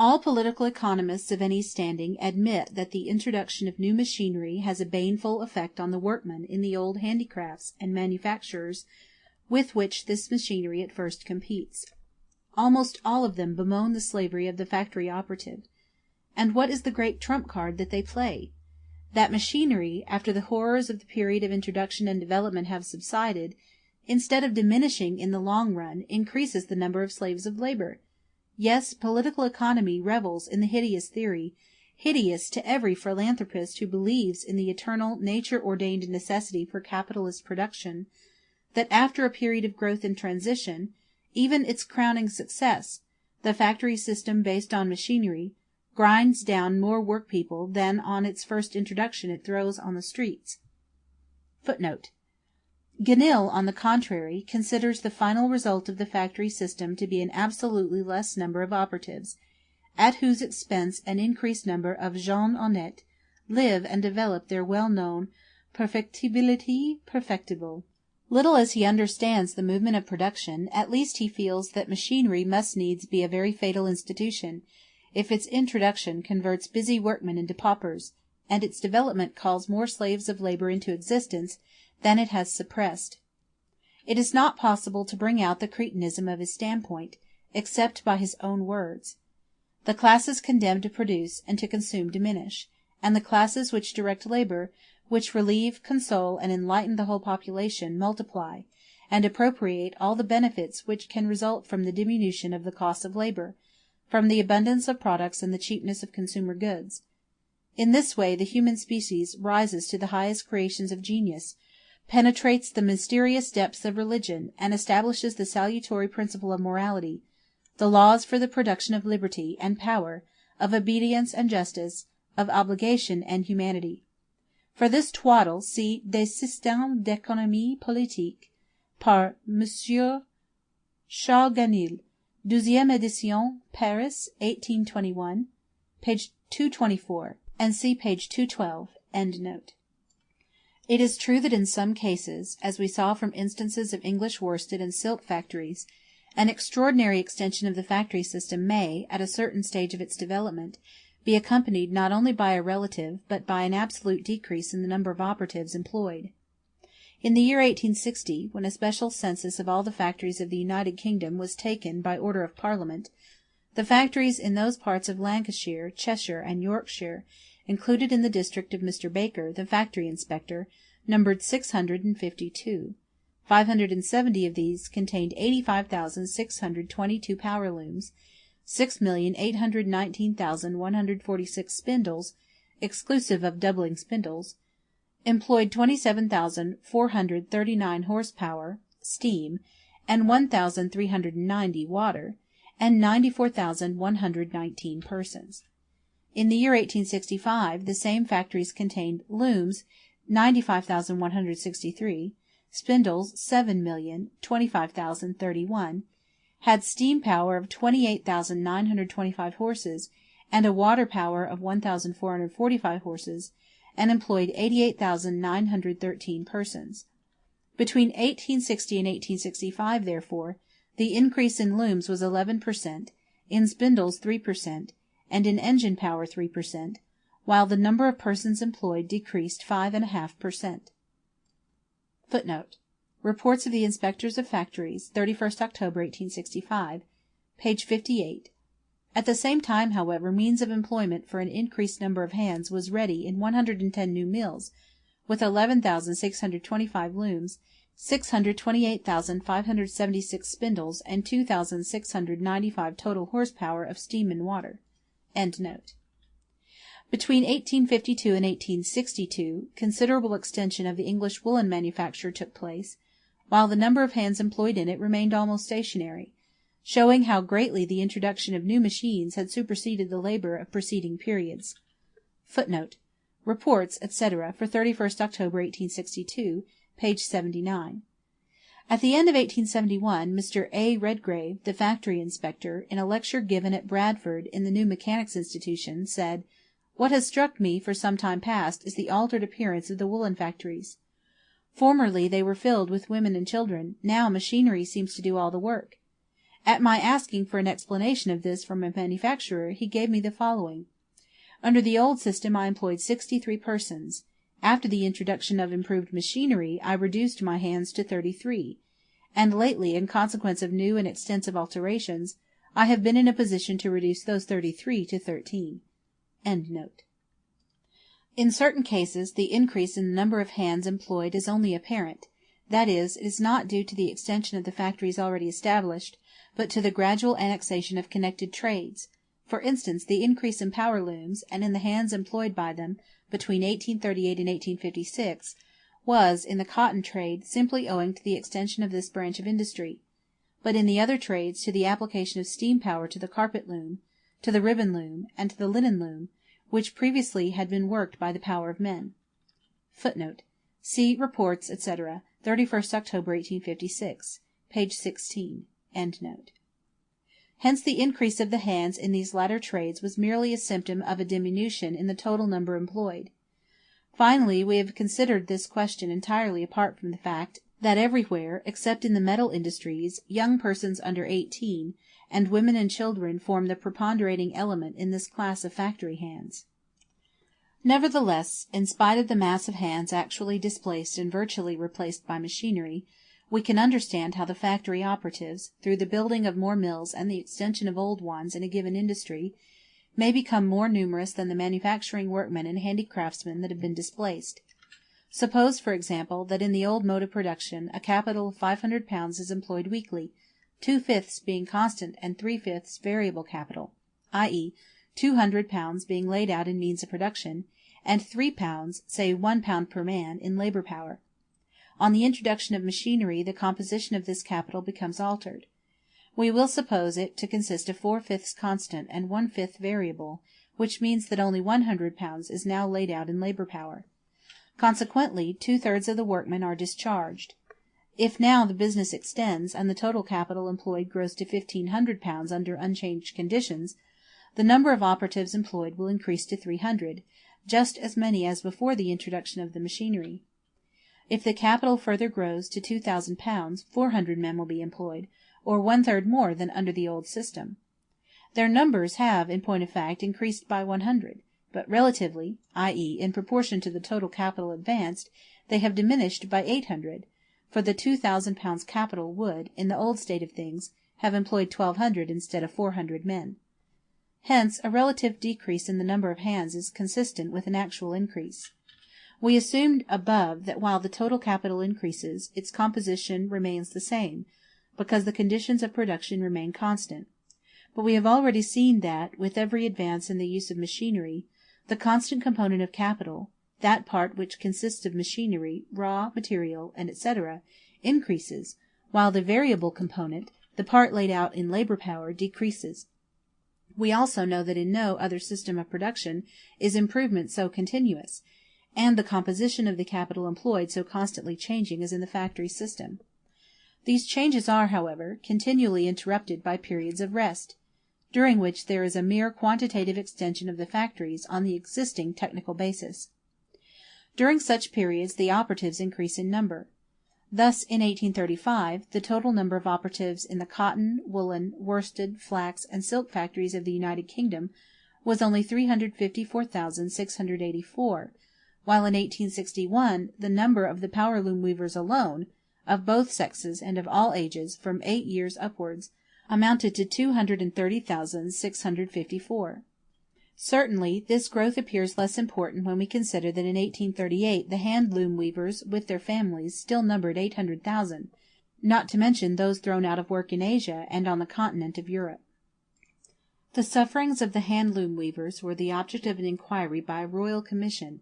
All political economists of any standing admit that the introduction of new machinery has a baneful effect on the workmen in the old handicrafts and manufactures with which this machinery at first competes. Almost all of them bemoan the slavery of the factory operative. And what is the great trump card that they play? That machinery, after the horrors of the period of introduction and development have subsided, instead of diminishing in the long run, increases the number of slaves of labor. Yes, political economy revels in the hideous theory, hideous to every philanthropist who believes in the eternal nature-ordained necessity for capitalist production, that after a period of growth and transition, even its crowning success, the factory system based on machinery, grinds down more workpeople than on its first introduction it throws on the streets. Footnote. Ganill, on the contrary, considers the final result of the factory system to be an absolutely less number of operatives, at whose expense an increased number of gens honnêtes live and develop their well-known perfectibility perfectible. Little as he understands the movement of production, at least he feels that machinery must needs be a very fatal institution, if its introduction converts busy workmen into paupers, and its development calls more slaves of labor into existence than it has suppressed. It is not possible to bring out the cretinism of his standpoint, except by his own words. The classes condemned to produce and to consume diminish, and the classes which direct labor, which relieve, console, and enlighten the whole population, multiply, and appropriate all the benefits which can result from the diminution of the cost of labor, from the abundance of products and the cheapness of consumer goods. In this way the human species rises to the highest creations of genius, penetrates the mysterious depths of religion, and establishes the salutary principle of morality, the laws for the production of liberty and power, of obedience and justice, of obligation and humanity. For this twaddle see Des systèmes d'économie politique, par Monsieur Charles Ganil, 12e édition, Paris, 1821, page 224, and see page 212, end note. It is true that in some cases, as we saw from instances of English worsted and silk factories, an extraordinary extension of the factory system may, at a certain stage of its development, be accompanied not only by a relative, but by an absolute decrease in the number of operatives employed. In the year 1860, when a special census of all the factories of the United Kingdom was taken by order of Parliament, the factories in those parts of Lancashire, Cheshire, and Yorkshire, included in the district of Mr. Baker, the factory inspector, numbered 652. 570 of these contained 85,622 power looms, 6,819,146 spindles, exclusive of doubling spindles, employed 27,439 horsepower, steam, and 1,390 water, and 94,119 persons. In the year 1865, the same factories contained looms 95,163, spindles 7,025,031, had steam power of 28,925 horses, and a water power of 1,445 horses, and employed 88,913 persons. Between 1860 and 1865, therefore, the increase in looms was 11%, in spindles 3%, and in engine power 3%, while the number of persons employed decreased 5.5%. Footnote. Reports of the Inspectors of Factories, 31st October 1865, page 58. At the same time, however, means of employment for an increased number of hands was ready in 110 new mills, with 11,625 looms, 628,576 spindles, and 2,695 total horsepower of steam and water. End note. Between 1852 and 1862, considerable extension of the English woolen manufacture took place, while the number of hands employed in it remained almost stationary, showing how greatly the introduction of new machines had superseded the labor of preceding periods. Footnote. Reports, etc., for 31st October 1862, page 79. At the end of 1871, Mr. A. Redgrave, the factory inspector, in a lecture given at Bradford in the New Mechanics Institution, said, "What has struck me for some time past is the altered appearance of the woolen factories. Formerly they were filled with women and children, now machinery seems to do all the work. At my asking for an explanation of this from a manufacturer, he gave me the following: "Under the old system I employed 63 persons. After the introduction of improved machinery I reduced my hands to 33, and lately, in consequence of new and extensive alterations, I have been in a position to reduce those 33 to 13. In certain cases the increase in the number of hands employed is only apparent, that is, it is not due to the extension of the factories already established, but to the gradual annexation of connected trades. For instance, the increase in power looms, and in the hands employed by them, between 1838 and 1856, was, in the cotton trade, simply owing to the extension of this branch of industry; but in the other trades to the application of steam power to the carpet loom, to the ribbon loom, and to the linen loom, which previously had been worked by the power of men." [Footnote: See Reports, etc., 31st October 1856, page 16.] Hence the increase of the hands in these latter trades was merely a symptom of a diminution in the total number employed. Finally, we have considered this question entirely apart from the fact that everywhere, except in the metal industries, young persons under 18, and women and children form the preponderating element in this class of factory hands. Nevertheless, in spite of the mass of hands actually displaced and virtually replaced by machinery, we can understand how the factory operatives, through the building of more mills and the extension of old ones in a given industry, may become more numerous than the manufacturing workmen and handicraftsmen that have been displaced. Suppose, for example, that in the old mode of production a capital of £500 is employed weekly, 2/5 being constant and 3/5 variable capital, i.e., £200 being laid out in means of production, and £3, say £1 per man, in labour power. On the introduction of machinery the composition of this capital becomes altered. We will suppose it to consist of 4/5 constant and 1/5 variable, which means that only £100 is now laid out in labour power. Consequently 2/3 of the workmen are discharged. If now the business extends, and the total capital employed grows to £1,500 under unchanged conditions, the number of operatives employed will increase to 300, just as many as before the introduction of the machinery. If the capital further grows to £2,000, 400 men will be employed, or 1/3 more than under the old system. Their numbers have, in point of fact, increased by 100, but relatively, i.e., in proportion to the total capital advanced, they have diminished by 800, for the £2,000 capital would, in the old state of things, have employed 1,200 instead of 400 men. Hence a relative decrease in the number of hands is consistent with an actual increase. We assumed above that while the total capital increases, its composition remains the same, because the conditions of production remain constant. But we have already seen that, with every advance in the use of machinery, the constant component of capital, that part which consists of machinery, raw material, and etc., increases, while the variable component, the part laid out in labour power, decreases. We also know that in no other system of production is improvement so continuous, and the composition of the capital employed so constantly changing as in the factory system. These changes are, however, continually interrupted by periods of rest, during which there is a mere quantitative extension of the factories on the existing technical basis. During such periods the operatives increase in number. Thus, in 1835, the total number of operatives in the cotton, woolen, worsted, flax, and silk factories of the United Kingdom was only 354,684, while in 1861 the number of the power loom weavers alone, of both sexes and of all ages from 8 years upwards, amounted to 230,654. Certainly this growth appears less important when we consider that in 1838 the hand loom weavers with their families still numbered 800,000, not to mention those thrown out of work in Asia and on the continent of Europe. The sufferings of the hand loom weavers were the object of an inquiry by a royal commission,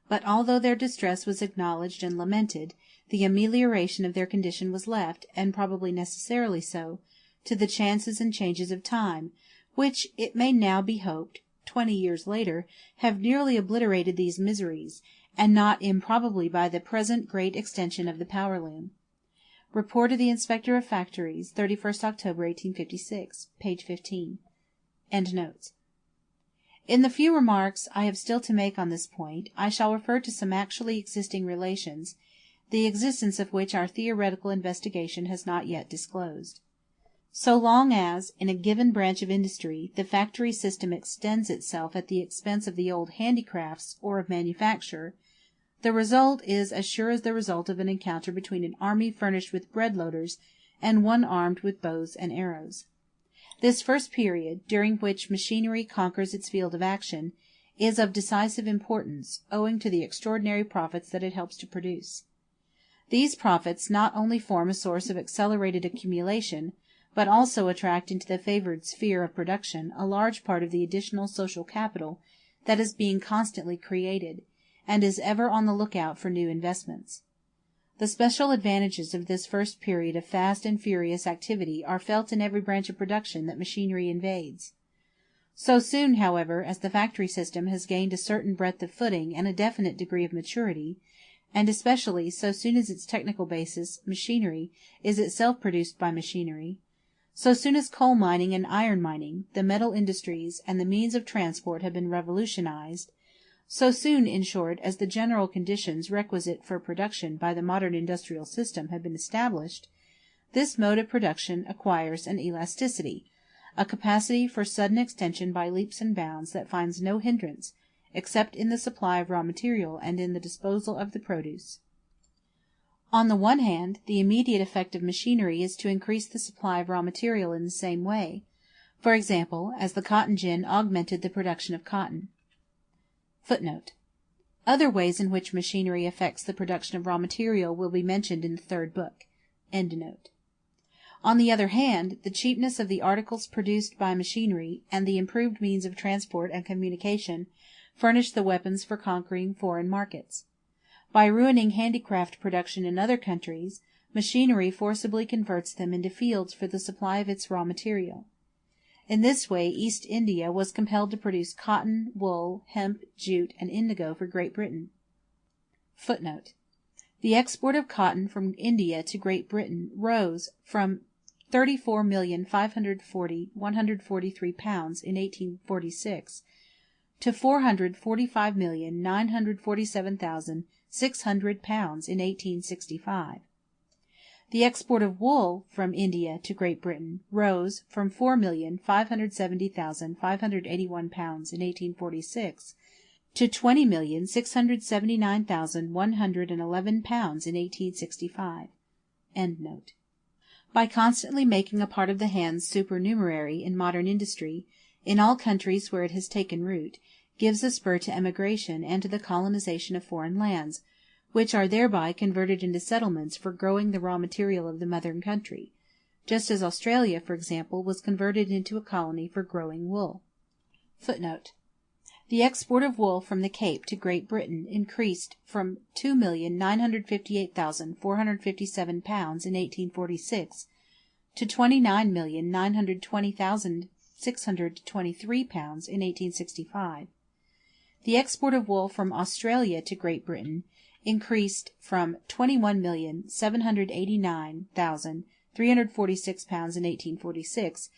but although their distress was acknowledged and lamented, the amelioration of their condition was left, and probably necessarily so, to the chances and changes of time, which, it may now be hoped, 20 years later, have nearly obliterated these miseries, and not improbably by the present great extension of the power loom. Report of the Inspector of Factories, 31st October 1856, page 15. Endnotes. In the few remarks I have still to make on this point, I shall refer to some actually existing relations, the existence of which our theoretical investigation has not yet disclosed. So long as, in a given branch of industry, the factory system extends itself at the expense of the old handicrafts or of manufacture, the result is as sure as the result of an encounter between an army furnished with bread loaders and one armed with bows and arrows. This first period, during which machinery conquers its field of action, is of decisive importance, owing to the extraordinary profits that it helps to produce. These profits not only form a source of accelerated accumulation, but also attract into the favored sphere of production a large part of the additional social capital that is being constantly created, and is ever on the lookout for new investments. The special advantages of this first period of fast and furious activity are felt in every branch of production that machinery invades. So soon, however, as the factory system has gained a certain breadth of footing and a definite degree of maturity, and especially so soon as its technical basis, machinery, is itself produced by machinery, so soon as coal mining and iron mining, the metal industries, and the means of transport have been revolutionized, so soon, in short, as the general conditions requisite for production by the modern industrial system have been established, this mode of production acquires an elasticity, a capacity for sudden extension by leaps and bounds that finds no hindrance, except in the supply of raw material and in the disposal of the produce. On the one hand, the immediate effect of machinery is to increase the supply of raw material in the same way, for example, as the cotton gin augmented the production of cotton. Footnote: other ways in which machinery affects the production of raw material will be mentioned in the third book. Endnote. On the other hand, the cheapness of the articles produced by machinery and the improved means of transport and communication furnish the weapons for conquering foreign markets. By ruining handicraft production in other countries, machinery forcibly converts them into fields for the supply of its raw material. In this way East India was compelled to produce cotton, wool, hemp, jute, and indigo for Great Britain. Footnote: the export of cotton from India to Great Britain rose from £34,540,143 in 1846 to £445,947,600 in 1865. The export of wool from India to Great Britain rose from £4,570,581 in 1846 to £20,679,111 in 1865. Endnote. By constantly making a part of the hands supernumerary in modern industry, in all countries where it has taken root, gives a spur to emigration and to the colonization of foreign lands, which are thereby converted into settlements for growing the raw material of the mother country, just as Australia, for example, was converted into a colony for growing wool. Footnote: the export of wool from the Cape to Great Britain increased from £2,958,457 in 1846 to £29,920,623 in 1865. The export of wool from Australia to Great Britain increased from £21,789,346 in 1846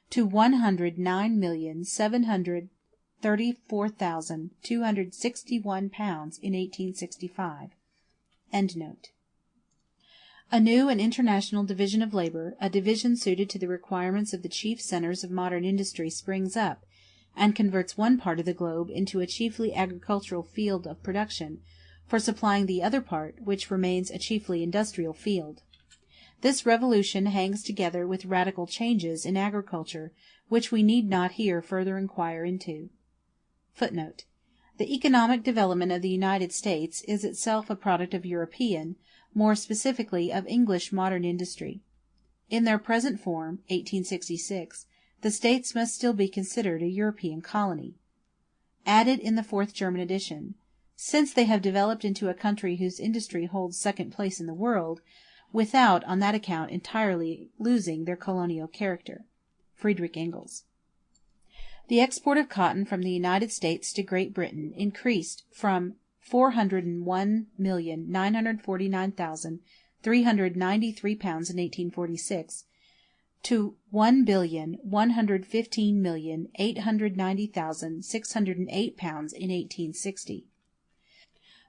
to £109,734,261 in 1865. Endnote. A new and international division of labor, a division suited to the requirements of the chief centers of modern industry, springs up, and converts one part of the globe into a chiefly agricultural field of production, for supplying the other part, which remains a chiefly industrial field. This revolution hangs together with radical changes in agriculture, which we need not here further inquire into. Footnote: the economic development of the United States is itself a product of European, more specifically of English modern industry. In their present form, 1866, the States must still be considered a European colony. Added in the fourth German edition, since they have developed into a country whose industry holds second place in the world, without on that account entirely losing their colonial character. Friedrich Engels. The export of cotton from the United States to Great Britain increased from £401,949,393 in 1846 to £1,115,890,608 in 1860.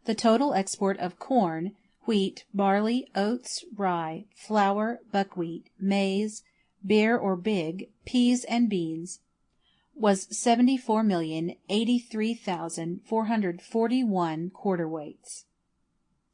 The total export of corn, wheat, barley, oats, rye, flour, buckwheat, maize, beer or big, peas and beans, was 74,083,441 quarter-weights.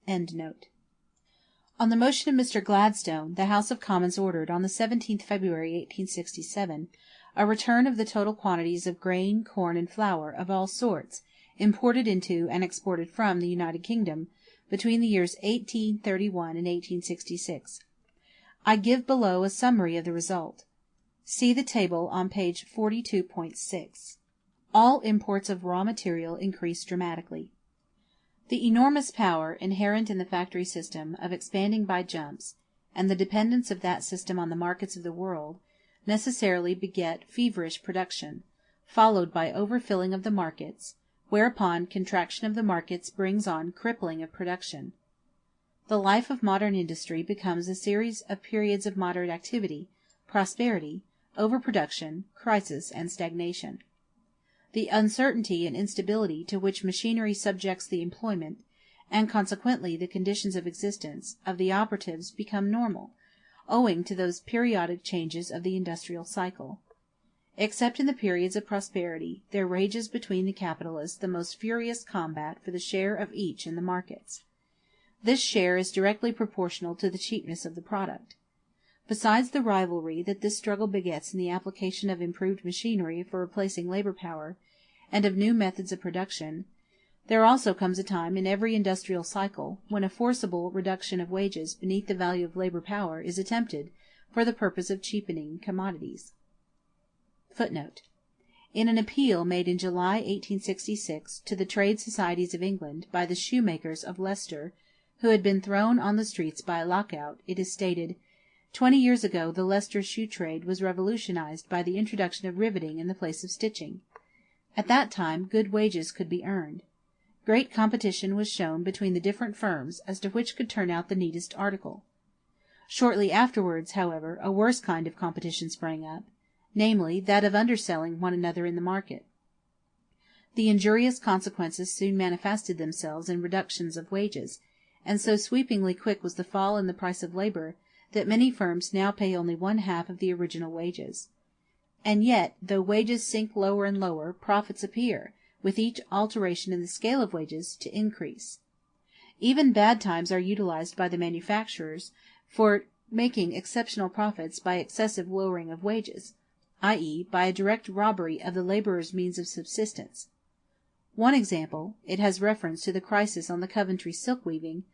On the motion of Mr. Gladstone, the House of Commons ordered, on the 17th February 1867, a return of the total quantities of grain, corn, and flour, of all sorts, imported into and exported from the United Kingdom between the years 1831 and 1866. I give below a summary of the result. See the table on page 42.6. All imports of raw material increased dramatically. The enormous power inherent in the factory system of expanding by jumps, and the dependence of that system on the markets of the world, necessarily beget feverish production, followed by overfilling of the markets, whereupon contraction of the markets brings on crippling of production. The life of modern industry becomes a series of periods of moderate activity, prosperity, overproduction, crisis, and stagnation. The uncertainty and instability to which machinery subjects the employment, and consequently the conditions of existence, of the operatives become normal, owing to those periodic changes of the industrial cycle. Except in the periods of prosperity, there rages between the capitalists the most furious combat for the share of each in the markets. This share is directly proportional to the cheapness of the product. Besides the rivalry that this struggle begets in the application of improved machinery for replacing labor power, and of new methods of production, there also comes a time in every industrial cycle when a forcible reduction of wages beneath the value of labor power is attempted for the purpose of cheapening commodities. Footnote: in an appeal made in July 1866 to the trade societies of England by the shoemakers of Leicester, who had been thrown on the streets by a lockout, it is stated, 20 years ago the Leicester shoe trade was revolutionized by the introduction of riveting in the place of stitching. At that time good wages could be earned. Great competition was shown between the different firms as to which could turn out the neatest article. Shortly afterwards, however, a worse kind of competition sprang up, namely, that of underselling one another in the market. The injurious consequences soon manifested themselves in reductions of wages, and so sweepingly quick was the fall in the price of labor that many firms now pay only one half of the original wages. And yet, though wages sink lower and lower, profits appear, with each alteration in the scale of wages, to increase. Even bad times are utilized by the manufacturers for making exceptional profits by excessive lowering of wages, i.e., by a direct robbery of the laborer's means of subsistence. One example, it has reference to the crisis on the Coventry silk weaving.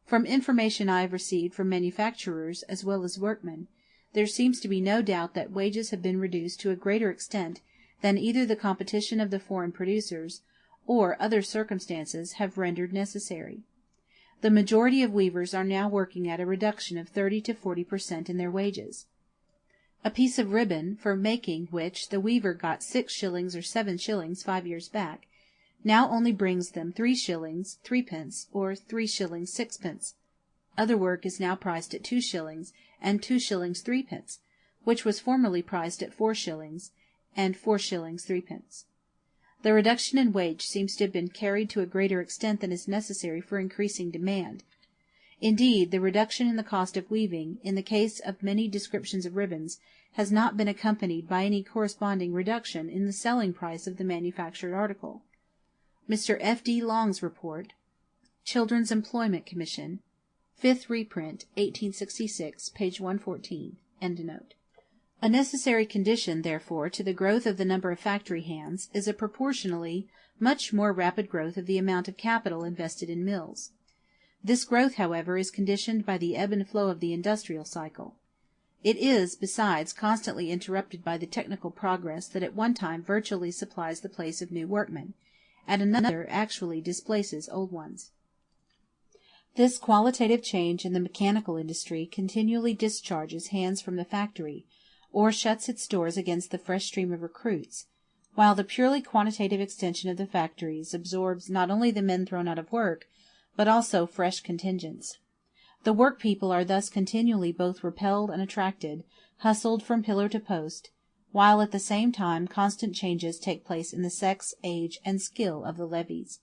From information I have received from manufacturers as well as workmen, there seems to be no doubt that wages have been reduced to a greater extent than either the competition of the foreign producers or other circumstances have rendered necessary. The majority of weavers are now working at a reduction of 30 to 40% in their wages. A piece of ribbon, for making which the weaver got 6 shillings or 7 shillings 5 years back, now only brings them 3 shillings 3 or 3 shillings 6. Other work is now priced at 2 shillings and 2 shillings 3, which was formerly priced at 4 shillings and 4 shillings 3. The reduction in wage seems to have been carried to a greater extent than is necessary for increasing demand. Indeed, the reduction in the cost of weaving, in the case of many descriptions of ribbons, has not been accompanied by any corresponding reduction in the selling price of the manufactured article. Mr. F. D. Long's report, Children's Employment Commission, 5th reprint, 1866, page 114. A necessary condition, therefore, to the growth of the number of factory hands is a proportionally much more rapid growth of the amount of capital invested in mills. This growth, however, is conditioned by the ebb and flow of the industrial cycle. It is, besides, constantly interrupted by the technical progress that at one time virtually supplies the place of new workmen, at another actually displaces old ones. This qualitative change in the mechanical industry continually discharges hands from the factory, or shuts its doors against the fresh stream of recruits, while the purely quantitative extension of the factories absorbs not only the men thrown out of work, but also fresh contingents. The workpeople are thus continually both repelled and attracted, hustled from pillar to post, while at the same time constant changes take place in the sex, age, and skill of the levies.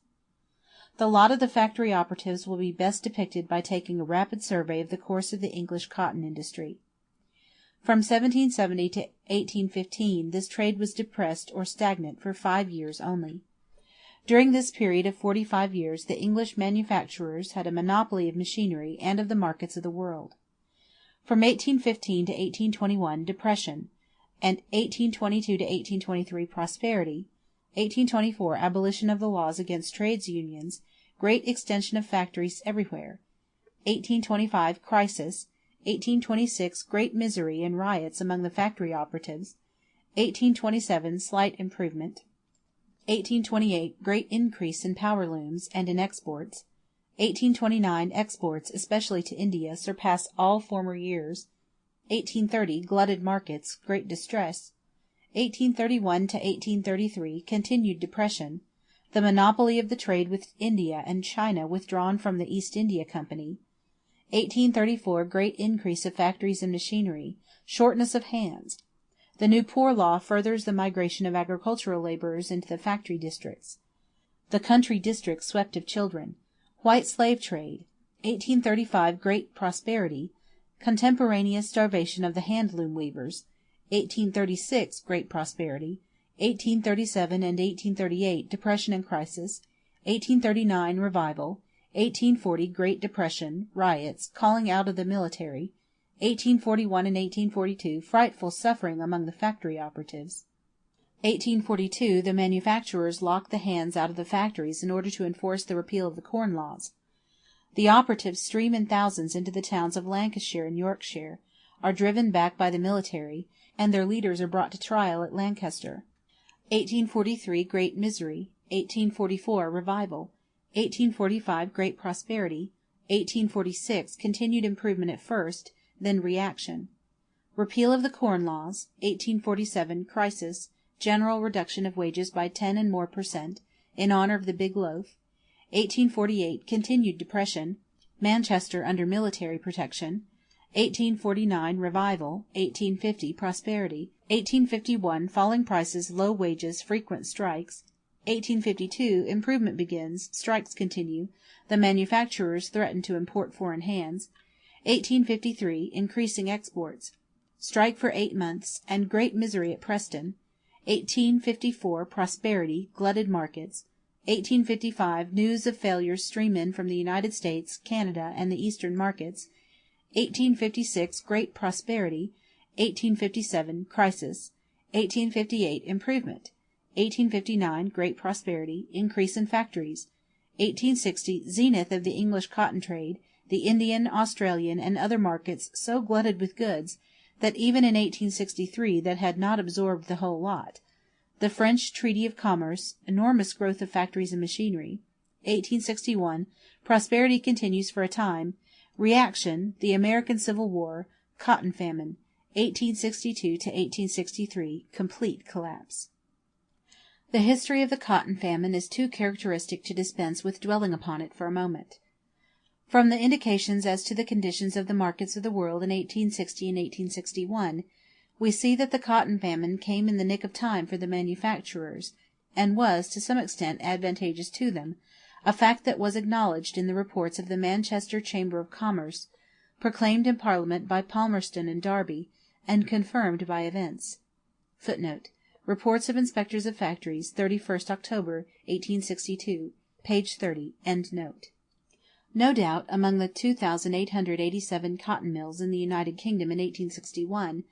The lot of the factory operatives will be best depicted by taking a rapid survey of the course of the English cotton industry. From 1770 to 1815 this trade was depressed or stagnant for 5 years only. During this period of 45 years the English manufacturers had a monopoly of machinery and of the markets of the world. From 1815 to 1821 depression, and 1822 to 1823 prosperity, 1824 abolition of the laws against trades unions, great extension of factories everywhere, 1825 crisis, 1826 great misery and riots among the factory operatives, 1827 slight improvement, 1828 great increase in power looms and in exports, 1829 exports, especially to India, surpass all former years, 1830 glutted markets, great distress, 1831 to 1833 continued depression, the monopoly of the trade with India and China withdrawn from the East India Company, 1834 great increase of factories and machinery, shortness of hands. The new Poor Law furthers the migration of agricultural laborers into the factory districts. The country districts swept of children. White slave trade. 1835 great prosperity. Contemporaneous starvation of the handloom weavers. 1836 great prosperity. 1837 and 1838 depression and crisis. 1839 revival. 1840 Great Depression, riots, calling out of the military. 1841 and 1842 frightful suffering among the factory operatives. 1842 the manufacturers locked the hands out of the factories in order to enforce the repeal of the Corn Laws. The operatives stream in thousands into the towns of Lancashire and Yorkshire, are driven back by the military, and their leaders are brought to trial at Lancaster. 1843 Great Misery. 1844 Revival. 1845 Great Prosperity. 1846 Continued improvement at first, then reaction. Repeal of the Corn Laws. 1847 Crisis. General reduction of wages by 10 and more per cent, in honor of the big loaf. 1848 Continued depression. Manchester under military protection. 1849 Revival. 1850 Prosperity. 1851 Falling prices, low wages, frequent strikes. 1852 Improvement begins, strikes continue, the manufacturers threaten to import foreign hands. 1853 Increasing exports. Strike for 8 months, and great misery at Preston. 1854 Prosperity, glutted markets. 1855 News of failures stream in from the United States, Canada, and the Eastern markets. 1856 Great Prosperity. 1857 Crisis. 1858 Improvement. 1859 Great Prosperity, increase in factories. 1860 Zenith of the English cotton trade, the Indian, Australian, and other markets so glutted with goods that even in 1863 that had not absorbed the whole lot. The French Treaty of Commerce, enormous growth of factories and machinery. 1861 Prosperity continues for a time. Reaction, the American Civil War, cotton famine. 1862 to 1863 complete collapse. The history of the cotton famine is too characteristic to dispense with dwelling upon it for a moment. From the indications as to the conditions of the markets of the world in 1860 and 1861, we see that the cotton famine came in the nick of time for the manufacturers, and was, to some extent, advantageous to them, a fact that was acknowledged in the reports of the Manchester Chamber of Commerce, proclaimed in Parliament by Palmerston and Derby, and confirmed by events. Footnote: Reports of Inspectors of Factories, 31st October, 1862, page 30, end note. No doubt, among the 2,887 cotton mills in the United Kingdom in 1861,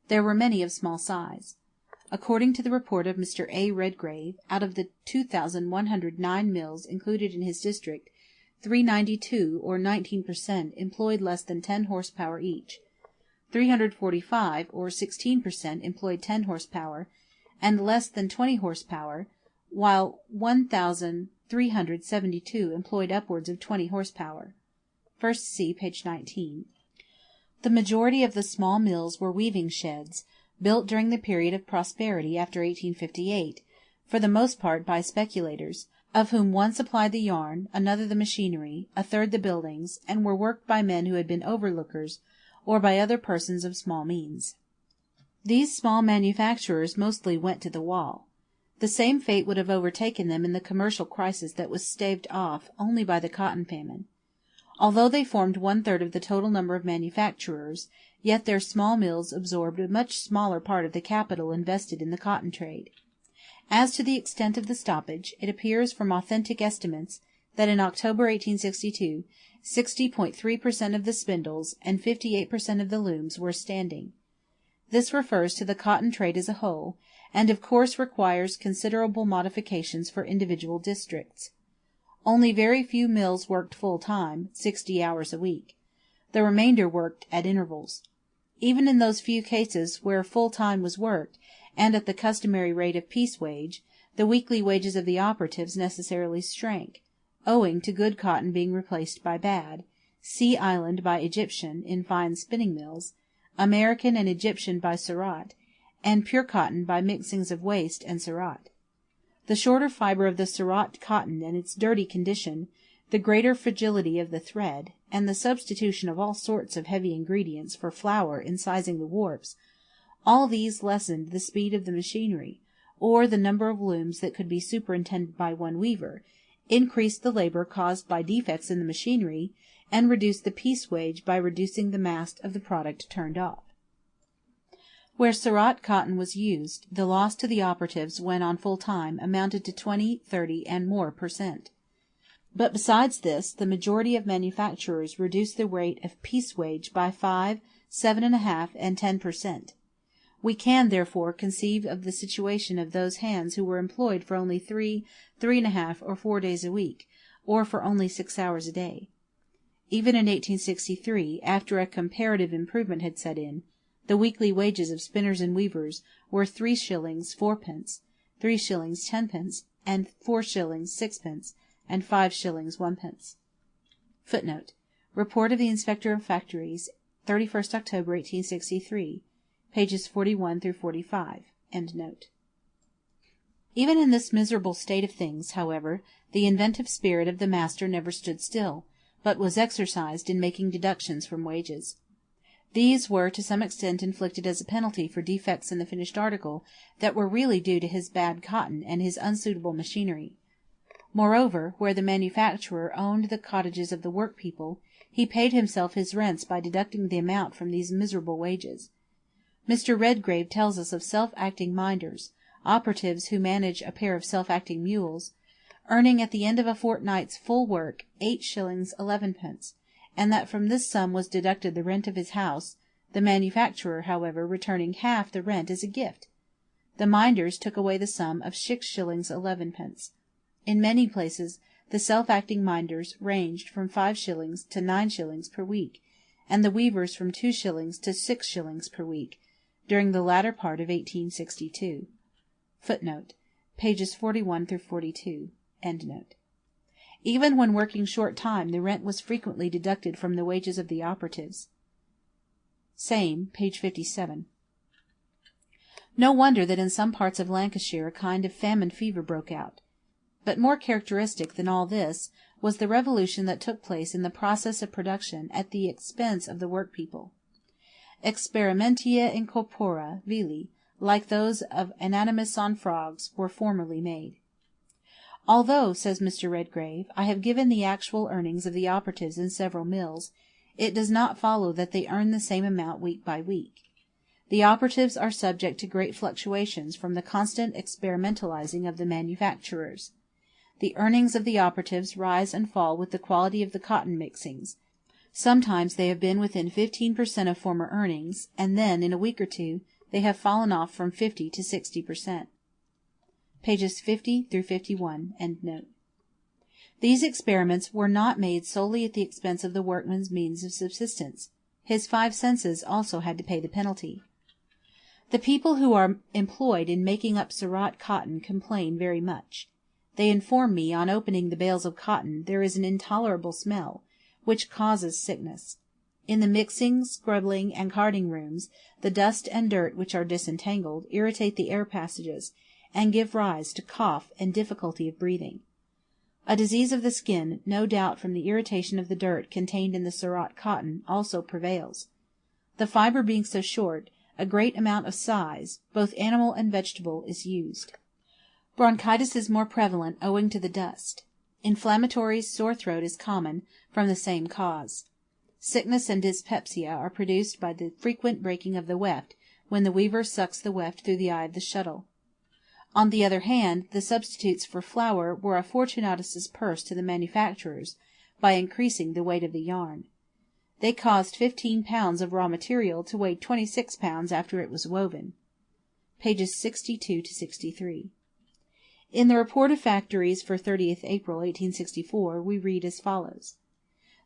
there were many of small size. According to the report of Mr. A. Redgrave, out of the 2,109 mills included in his district, 392, or 19%, employed less than 10 horsepower each. 345, or 16%, employed 10 horsepower, and less than 20 horsepower, while 1,372 employed upwards of 20 horsepower. First see page 19. The majority of the small mills were weaving sheds, built during the period of prosperity after 1858, for the most part by speculators, of whom one supplied the yarn, another the machinery, a third the buildings, and were worked by men who had been overlookers, or by other persons of small means. These small manufacturers mostly went to the wall. The same fate would have overtaken them in the commercial crisis that was staved off only by the cotton famine. Although they formed 1/3 of the total number of manufacturers, yet their small mills absorbed a much smaller part of the capital invested in the cotton trade. As to the extent of the stoppage, it appears from authentic estimates that in October 1862, 60.3% of the spindles and 58% of the looms were standing. This refers to the cotton trade as a whole, and of course requires considerable modifications for individual districts. Only very few mills worked full time, 60 hours a week. The remainder worked at intervals. Even in those few cases where full time was worked, and at the customary rate of piece wage, the weekly wages of the operatives necessarily shrank, owing to good cotton being replaced by bad, Sea Island by Egyptian in fine spinning mills, American and Egyptian by Surat, and pure cotton by mixings of waste and Surat. The shorter fibre of the Surat cotton and its dirty condition, the greater fragility of the thread, and the substitution of all sorts of heavy ingredients for flour in sizing the warps, all these lessened the speed of the machinery, or the number of looms that could be superintended by one weaver, increased the labour caused by defects in the machinery, and reduced the piece wage by reducing the mass of the product turned off. Where Surat cotton was used, the loss to the operatives when on full time amounted to 20, 30, and more per cent. But besides this, the majority of manufacturers reduced the rate of piece wage by 5, 7.5, and 10 per cent. We can, therefore, conceive of the situation of those hands who were employed for only 3, 3.5, or 4 days a week, or for only 6 hours a day. Even in 1863, after a comparative improvement had set in, the weekly wages of spinners and weavers were 3 shillings 4 pence, 3 shillings 10 pence, and 4 shillings 6 pence, and 5 shillings 1 pence. Footnote: Report of the Inspector of Factories, 31st October 1863, pages 41 through 45. End note. Even in this miserable state of things, however, the inventive spirit of the master never stood still, but was exercised in making deductions from wages. These were to some extent inflicted as a penalty for defects in the finished article that were really due to his bad cotton and his unsuitable machinery. Moreover, where the manufacturer owned the cottages of the workpeople, he paid himself his rents by deducting the amount from these miserable wages. Mr. Redgrave tells us of self-acting minders, operatives who manage a pair of self-acting mules, earning at the end of a fortnight's full work 8 shillings 11 pence, and that from this sum was deducted the rent of his house, the manufacturer, however, returning half the rent as a gift. The minders took away the sum of 6 shillings 11 pence. In many places the self-acting minders ranged from 5 shillings to 9 shillings per week, and the weavers from 2 shillings to 6 shillings per week, during the latter part of 1862. Footnote: pages 41 through 42. End note. Even when working short time, the rent was frequently deducted from the wages of the operatives. Same, page 57. No wonder that in some parts of Lancashire a kind of famine fever broke out. But more characteristic than all this was the revolution that took place in the process of production at the expense of the workpeople. Experimenta in corpora vili, like those of Anatomus on frogs, were formerly made. Although, says Mr. Redgrave, I have given the actual earnings of the operatives in several mills, it does not follow that they earn the same amount week by week. The operatives are subject to great fluctuations from the constant experimentalizing of the manufacturers. The earnings of the operatives rise and fall with the quality of the cotton mixings. Sometimes they have been within 15% of former earnings, and then, in a week or two, they have fallen off from 50 to 60%. Pages 50 through 51. End note. These experiments were not made solely at the expense of the workman's means of subsistence. His 5 senses also had to pay the penalty. The people who are employed in making up Surat cotton complain very much. They inform me, on opening the bales of cotton, there is an intolerable smell, which causes sickness. In the mixing, scrubbing, and carding rooms, the dust and dirt which are disentangled irritate the air passages, and give rise to cough and difficulty of breathing. A disease of the skin, no doubt from the irritation of the dirt contained in the Surat cotton, also prevails. The fibre being so short, a great amount of size, both animal and vegetable, is used. Bronchitis is more prevalent owing to the dust. Inflammatory sore throat is common, from the same cause. Sickness and dyspepsia are produced by the frequent breaking of the weft, when the weaver sucks the weft through the eye of the shuttle. On the other hand, the substitutes for flour were a Fortunatus's purse to the manufacturers, by increasing the weight of the yarn. They caused 15 pounds of raw material to weigh 26 pounds after it was woven. Pages 62 to 63. In the Report of Factories for 30th April 1864 we read as follows: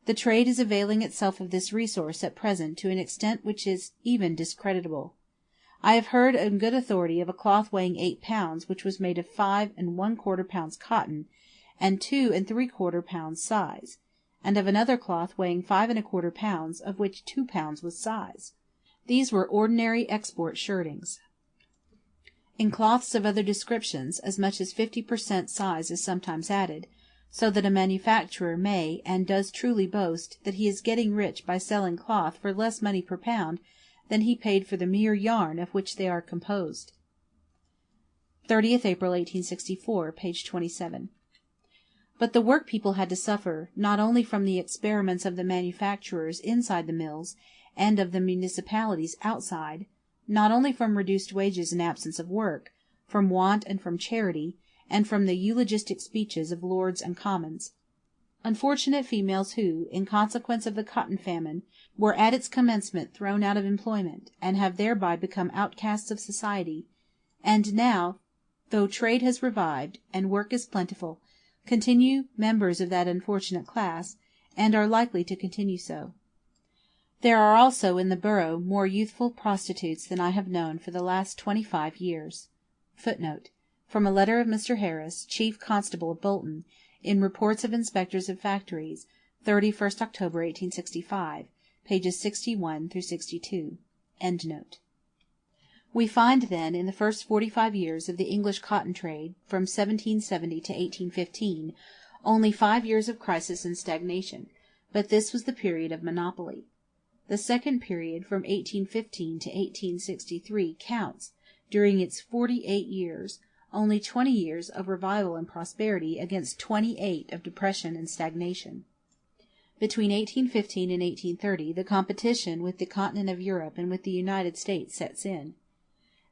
"The trade is availing itself of this resource at present to an extent which is even discreditable. I have heard on good authority of a cloth weighing 8 pounds which was made of 5 1/4 pounds cotton and 2 3/4 pounds size, and of another cloth weighing 5 1/4 pounds, of which 2 pounds was size. These were ordinary export shirtings. In cloths of other descriptions, as much as 50% size is sometimes added, so that a manufacturer may and does truly boast that he is getting rich by selling cloth for less money per pound than he paid for the mere yarn of which they are composed." 30th April 1864, page 27. But the workpeople had to suffer, not only from the experiments of the manufacturers inside the mills, and of the municipalities outside, not only from reduced wages and absence of work, from want and from charity, and from the eulogistic speeches of lords and commons. Unfortunate females who, in consequence of the cotton famine, were at its commencement thrown out of employment, and have thereby become outcasts of society, and now, though trade has revived, and work is plentiful, continue members of that unfortunate class, and are likely to continue so. There are also in the borough more youthful prostitutes than I have known for the last 25 years. Footnote: from a letter of Mr. Harris, Chief Constable of Bolton, in Reports of Inspectors of Factories, 31st October 1865, pages 61 through 62. End note. We find, then, in the first 45 years of the English cotton trade, from 1770 to 1815, only 5 years of crisis and stagnation, but this was the period of monopoly. The second period, from 1815 to 1863, counts, during its 48 years, only 20 years of revival and prosperity against 28 of depression and stagnation. Between 1815 and 1830 the competition with the continent of Europe and with the United States sets in.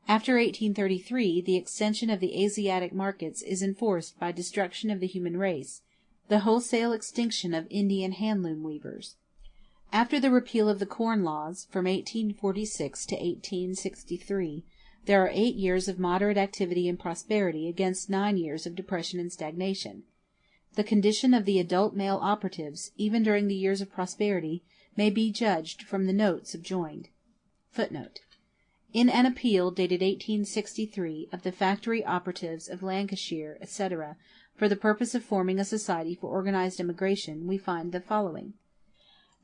After 1833 the extension of the Asiatic markets is enforced by destruction of the human race, the wholesale extinction of Indian handloom weavers. After the repeal of the Corn Laws, from 1846 to 1863, there are 8 years of moderate activity and prosperity against 9 years of depression and stagnation. The condition of the adult male operatives, even during the years of prosperity, may be judged from the note subjoined. Footnote: in an appeal dated 1863 of the factory operatives of Lancashire, etc., for the purpose of forming a society for organized immigration, we find the following: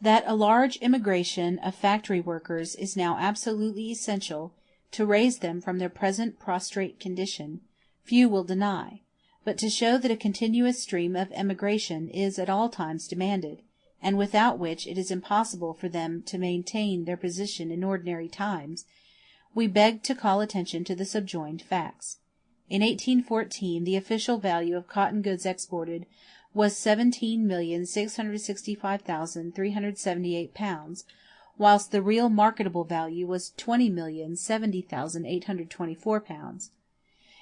that a large immigration of factory workers is now absolutely essential to raise them from their present prostrate condition, few will deny, but to show that a continuous stream of emigration is at all times demanded, and without which it is impossible for them to maintain their position in ordinary times, we beg to call attention to the subjoined facts. In 1814 the official value of cotton goods exported was 17,665,378 pounds, whilst the real marketable value was 20,070,824 pounds.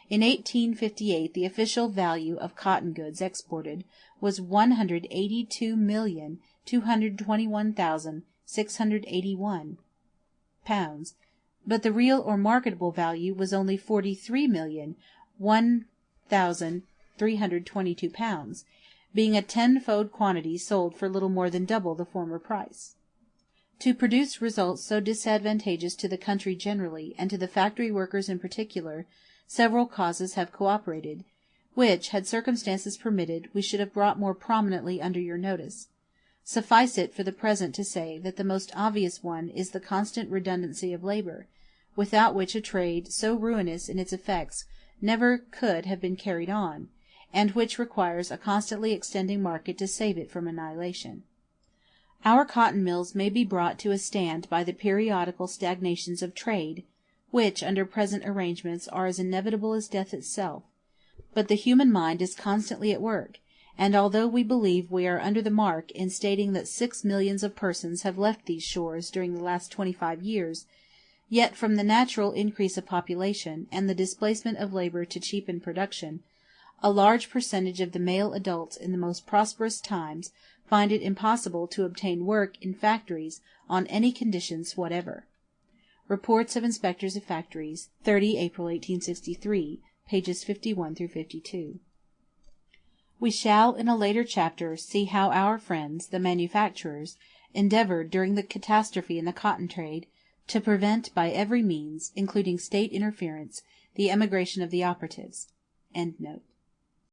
In 1858 the official value of cotton goods exported was 182,221,681 pounds, but the real or marketable value was only 43,001,322 pounds, being a tenfold quantity sold for little more than double the former price. To produce results so disadvantageous to the country generally, and to the factory workers in particular, several causes have co-operated, which, had circumstances permitted, we should have brought more prominently under your notice. Suffice it for the present to say that the most obvious one is the constant redundancy of labor, without which a trade so ruinous in its effects never could have been carried on, and which requires a constantly extending market to save it from annihilation. Our cotton mills may be brought to a stand by the periodical stagnations of trade, which, under present arrangements, are as inevitable as death itself, but the human mind is constantly at work, and although we believe we are under the mark in stating that 6 millions of persons have left these shores during the last 25 years, yet from the natural increase of population, and the displacement of labor to cheapen production, a large percentage of the male adults in the most prosperous times find it impossible to obtain work in factories on any conditions whatever. Reports of Inspectors of Factories, 30 April 1863, pages 51–52. We shall, in a later chapter, see how our friends, the manufacturers, endeavoured, during the catastrophe in the cotton trade, to prevent by every means, including state interference, the emigration of the operatives.